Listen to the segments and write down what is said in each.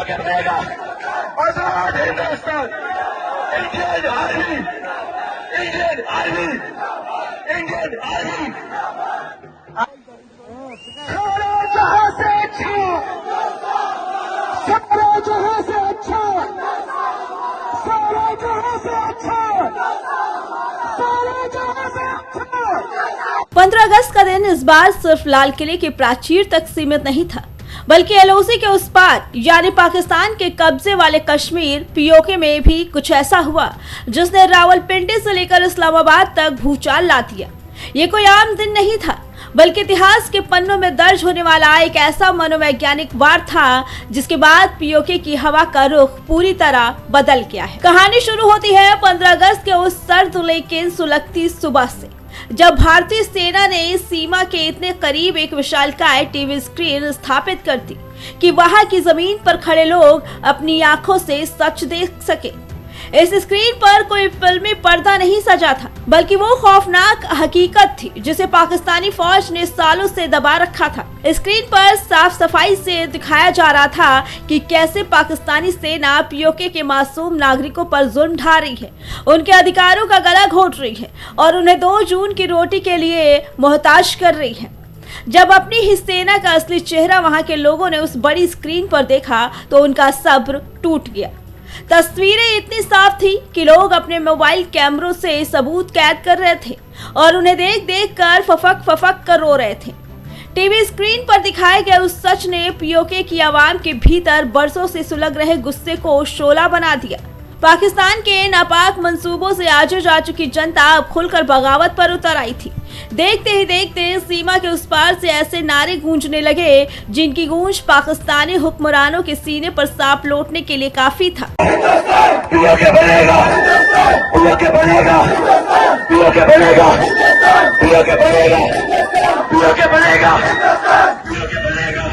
के बनेगा आजाद Hindustan, Indian army, Indian army, Indian army. सारा जहां से अच्छा, सारा जहां से अच्छा, सारा जहां से अच्छा, सारा जहां से अच्छा। 15 अगस्त का दिन इस बार सिर्फ लाल किले के प्राचीर तक सीमित नहीं था, बल्कि एलओसी के उस पार यानी पाकिस्तान के कब्जे वाले कश्मीर पीओके में भी कुछ ऐसा हुआ जिसने रावलपिंडी से लेकर इस्लामाबाद तक भूचाल ला दिया। ये कोई आम दिन नहीं था, बल्कि इतिहास के पन्नों में दर्ज होने वाला एक ऐसा मनोवैज्ञानिक वार था जिसके बाद पीओके की हवा का रुख पूरी तरह बदल गया है। कहानी शुरू होती है 15 अगस्त के उस सर्द लेकिन सुलगती सुबह से, जब भारतीय सेना ने सीमा के इतने करीब एक विशालकाय टीवी स्क्रीन स्थापित कर दी कि वहां की जमीन पर खड़े लोग अपनी आंखों से सच देख सके। इस स्क्रीन पर कोई फिल्मी पर्दा नहीं सजा था, बल्कि वो खौफनाक हकीकत थी जिसे पाकिस्तानी फौज ने सालों से दबा रखा था। स्क्रीन पर साफ सफाई से दिखाया जा रहा था कि कैसे पाकिस्तानी सेना पीओके के मासूम नागरिकों पर जुल्म ढा रही है, उनके अधिकारों का गला घोट रही है और उन्हें 2 जून की रोटी के लिए मोहताज कर रही है। जब अपनी ही सेना का असली चेहरा वहां के लोगों ने उस बड़ी स्क्रीन पर देखा तो उनका सब्र टूट गया। तस्वीरें इतनी साफ थी कि लोग अपने मोबाइल कैमरों से सबूत कैद कर रहे थे और उन्हें देख देख कर फफक कर रो रहे थे। टीवी स्क्रीन पर दिखाए गए उस सच ने पीओके की आवाम के भीतर बरसों से सुलग रहे गुस्से को शोला बना दिया। पाकिस्तान के नापाक मंसूबों से आजो जा चुकी जनता अब खुलकर बगावत पर उतर आई थी। देखते ही देखते सीमा के उस पार से ऐसे नारे गूंजने लगे जिनकी गूंज पाकिस्तानी हुक्मरानों के सीने पर सांप लौटने के लिए काफी था। पीओके बनेगा, पीओके बनेगा, पीओके बनेगा, पीओके बनेगा, पीओके बनेगा, पीओके बनेगा।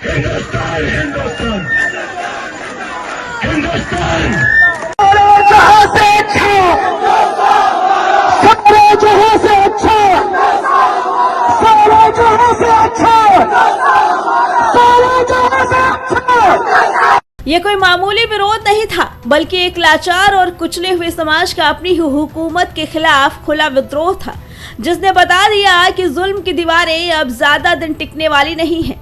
हिंदुस्तान, हिंदुस्तान, हिंदुस्तान। सारा जहां से अच्छा, सारा जहां से अच्छा, सारा जहां से अच्छा, सारा जहां से अच्छा। ये कोई मामूली विरोध नहीं था, बल्कि एक लाचार और कुचले हुए समाज का अपनी ही हुकूमत के खिलाफ खुला विद्रोह था, जिसने बता दिया कि जुल्म की दीवारें अब ज्यादा दिन टिकने वाली नहीं हैं।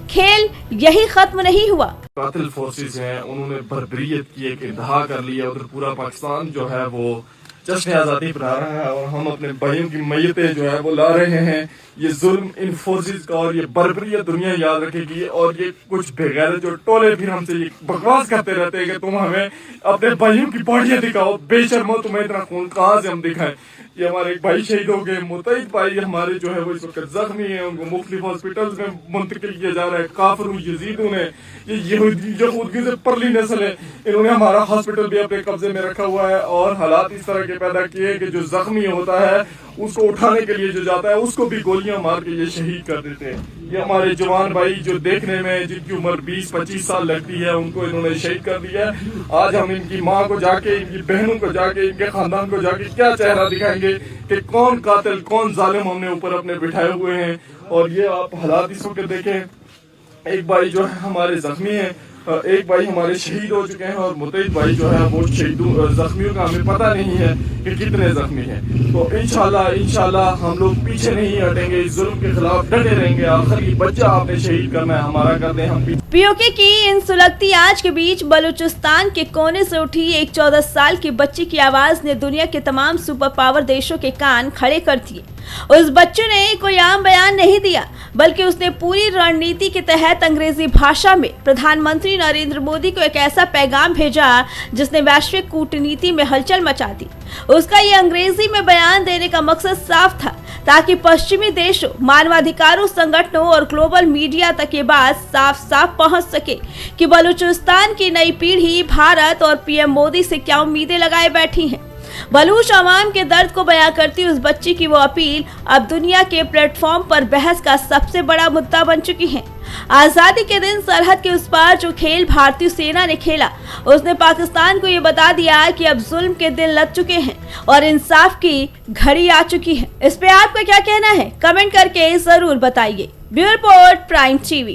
खेल यही खत्म नहीं हुआ। कातिल फोर्सेस हैं, उन्होंने बर्बरियत की एक इंतहा कर लिया। उधर पूरा पाकिस्तान जो है वो जश्न आज़ादी मना रहा है और हम अपने भाइयों की मैयतें जो है वो ला रहे हैं। ये जुल्म इन फोर्सेस का और ये बर्बरियत दुनिया याद रखेगी। और ये कुछ बेगैर जो टोले फिर हमसे ये बकवास करते रहते हैं कि तुम हमें अपने भाइयों की बॉडियां दिखाओ, बेशर्मो तुम्हें इतना खून कहाँ से हम दिखाएं। ये हमारे एक भाई शहीद हो गए, मुतईद भाई हमारे जो है वो इस वक्त जख्मी है, उनको मुख्तलिफ हॉस्पिटल्स में मुंतकिल किया जा रहा है। काफिर यजीदों ने, ये यहूदी से परली नस्ल है, इन्होंने हमारा हॉस्पिटल भी अपने कब्जे में रखा हुआ है और हालात इस तरह के पैदा किए कि जो जख्मी होता है उसको उठाने के लिए जो जाता है उसको भी गोलियां मार के ये शहीद कर देते हैं। ये हमारे जवान भाई जो देखने में जिनकी उम्र 20-25 साल लगती है उनको इन्होंने शहीद कर दिया है। आज हम इनकी माँ को जाके, इनकी बहनों को जाके, इनके खानदान को जाके क्या चेहरा दिखाएंगे कि कौन कातिल कौन जालिम हमने ऊपर अपने बिठाए हुए हैं। और ये आप हालात इस वक्त देखें, एक भाई जो है हमारे जख्मी है, एक भाई हमारे शहीद हो चुके हैं और मुतईद भाई जो है वो शहीदों जख्मियों का हमें पता नहीं है कि कितने जख्मी हैं। तो इंशाल्लाह हम लोग पीछे नहीं हटेंगे, इस जुल्म के खिलाफ डटे रहेंगे। आखिरी बच्चा आपने शहीद करना है, हमारा कर दें हम। पीओके की इन सुलगती आंच के बीच बलूचिस्तान के कोने से उठी एक 14 साल की बच्ची की आवाज ने दुनिया के तमाम सुपर पावर देशों के कान खड़े कर दिए। उस बच्चे ने कोई आम बयान नहीं दिया, बल्कि उसने पूरी रणनीति के तहत अंग्रेजी भाषा में प्रधानमंत्री नरेंद्र मोदी को एक ऐसा पैगाम भेजा जिसने वैश्विक कूटनीति में हलचल मचा दी। उसका ये अंग्रेजी में बयान देने का मकसद साफ था, ताकि पश्चिमी देशों, मानवाधिकारों संगठनों और ग्लोबल मीडिया तक ये बात साफ साफ पहुंच सके कि बलूचिस्तान की नई पीढ़ी भारत और पीएम मोदी से क्या उम्मीदें लगाए बैठी है। बलूच आवाम के दर्द को बयां करती उस बच्ची की वो अपील अब दुनिया के प्लेटफॉर्म पर बहस का सबसे बड़ा मुद्दा बन चुकी है। आजादी के दिन सरहद के उस पार जो खेल भारतीय सेना ने खेला, उसने पाकिस्तान को ये बता दिया कि अब जुल्म के दिन लग चुके हैं और इंसाफ की घड़ी आ चुकी है। इस पे आपका क्या कहना है, कमेंट करके जरूर बताइए। Bureau report, prime TV.